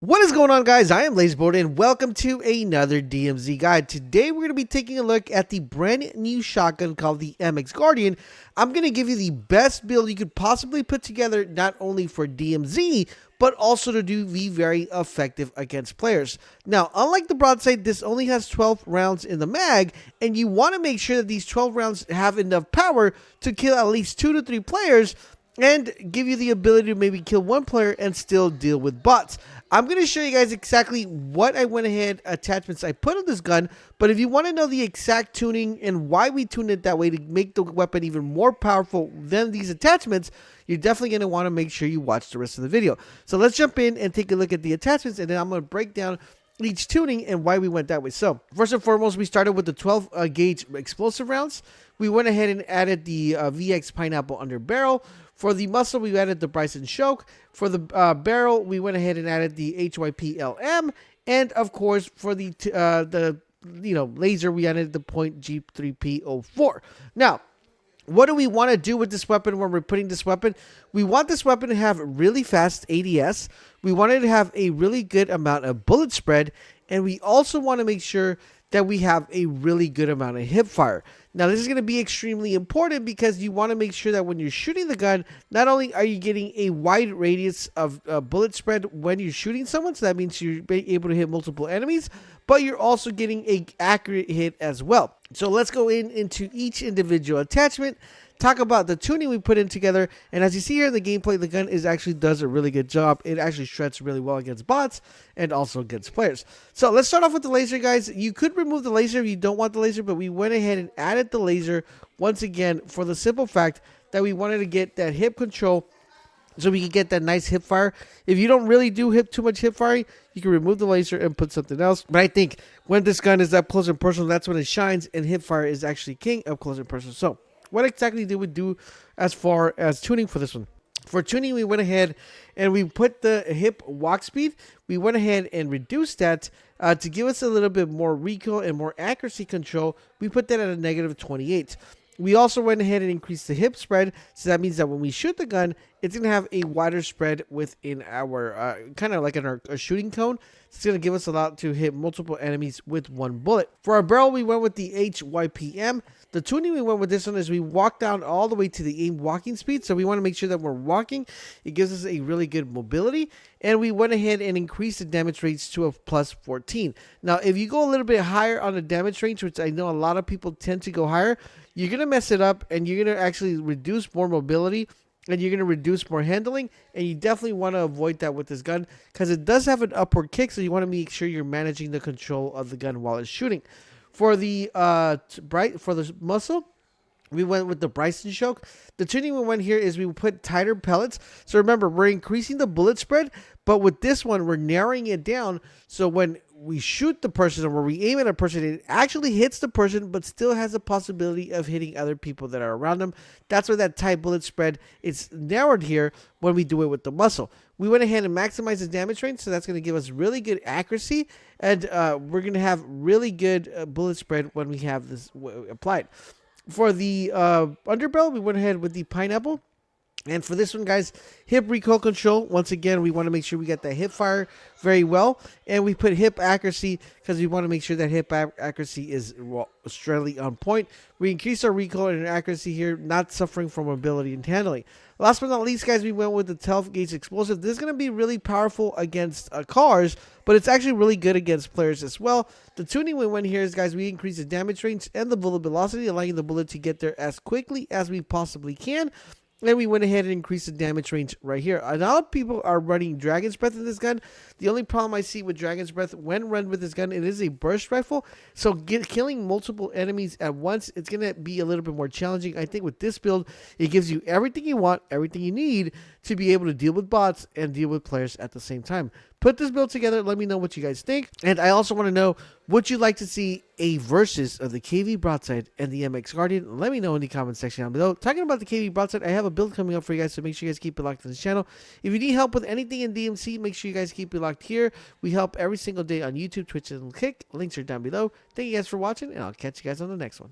What is going on, guys? I am LaserBolt and welcome to another DMZ guide. Today we're going to be taking a look at the brand new shotgun called the MX Guardian. I'm going to give you the best build you could possibly put together, not only for DMZ but also to be very effective against players. Now, unlike the broadside, this only has 12 rounds in the mag, and you want to make sure that these 12 rounds have enough power to kill at least 2 to 3 players and give you the ability to maybe kill one player and still deal with bots. I'm going to show you guys exactly what I went ahead attachments I put on this gun, but if you want to know the exact tuning and why we tuned it that way to make the weapon even more powerful than these attachments, you're definitely going to want to make sure you watch the rest of the video. So let's jump in and take a look at the attachments, and then I'm going to break down each tuning and why we went that way. So first and foremost, we started with the 12 gauge explosive rounds. We went ahead and added the VX pineapple under barrel. For the muzzle, we added the Bryson choke. For the barrel, we went ahead and added the HYP LM, and of course for the laser, we added the point G3P04. Now, what do we want to do with this weapon when we're putting this weapon? We want this weapon to have really fast ADS. We want it to have a really good amount of bullet spread. And we also want to make sure that we have a really good amount of hip fire. Now, this is going to be extremely important because you want to make sure that when you're shooting the gun, not only are you getting a wide radius of bullet spread when you're shooting someone, so that means you're able to hit multiple enemies, but you're also getting an accurate hit as well. So let's go into each individual attachment, talk about the tuning we put in together, and as you see here in the gameplay, the gun actually does a really good job. It actually shreds really well against bots and also against players. So let's start off with the laser, guys. You could remove the laser if you don't want the laser, but we went ahead and added the laser once again for the simple fact that we wanted to get that hip control so we can get that nice hip fire. If you don't really do too much hip firing, you can remove the laser and put something else. But I think when this gun is up close and personal, that's when it shines, and hip fire is actually king up close and personal. So what exactly did we do as far as tuning for this one? For tuning, we went ahead and we put the hip walk speed. We went ahead and reduced that to give us a little bit more recoil and more accuracy control. We put that at a -28. We also went ahead and increased the hip spread, so that means that when we shoot the gun, it's going to have a wider spread within our, kind of like in our shooting cone. It's going to give us a lot to hit multiple enemies with one bullet. For our barrel, we went with the HYPM. The tuning we went with this one is we walk down all the way to the aim walking speed, so we want to make sure that we're walking. It gives us a really good mobility, and we went ahead and increased the damage rates to a +14. Now, if you go a little bit higher on the damage range, which I know a lot of people tend to go higher, you're going to mess it up, and you're going to actually reduce more mobility, and you're going to reduce more handling, and you definitely want to avoid that with this gun because it does have an upward kick, so you want to make sure you're managing the control of the gun while it's shooting. For the muzzle, we went with the Bryson choke. The tuning we went here is we put tighter pellets. So remember, we're increasing the bullet spread, but with this one, we're narrowing it down. So when we shoot the person or when we aim at a person, it actually hits the person, but still has a possibility of hitting other people that are around them. That's why that tight bullet spread is narrowed here when we do it with the muzzle. We went ahead and maximized the damage range, so that's going to give us really good accuracy, and we're going to have really good bullet spread when we have this applied. For the underbarrel, we went ahead with the pineapple. And for this one, guys, hip recoil control. Once again, we want to make sure we get that hip fire very well. And we put hip accuracy because we want to make sure that hip accuracy is extremely on point. We increase our recoil and accuracy here, not suffering from mobility and handling. Last but not least, guys, we went with the 12 gauge explosive. This is going to be really powerful against cars, but it's actually really good against players as well. The tuning we went here is, guys, we increase the damage range and the bullet velocity, allowing the bullet to get there as quickly as we possibly can. And we went ahead and increased the damage range right here. A lot of people are running Dragon's Breath in this gun. The only problem I see with Dragon's Breath when run with this gun, it is a burst rifle. So killing multiple enemies at once, it's going to be a little bit more challenging. I think with this build, it gives you everything you want, everything you need to be able to deal with bots and deal with players at the same time. Put this build together. Let me know what you guys think. And I also want to know, would you like to see a versus of the KV Broadside and the MX Guardian? Let me know in the comment section down below. Talking about the KV Broadside, I have a build coming up for you guys, so make sure you guys keep it locked on this channel. If you need help with anything in DMC, make sure you guys keep it locked here. We help every single day on YouTube, Twitch, and Kick. Links are down below. Thank you guys for watching, and I'll catch you guys on the next one.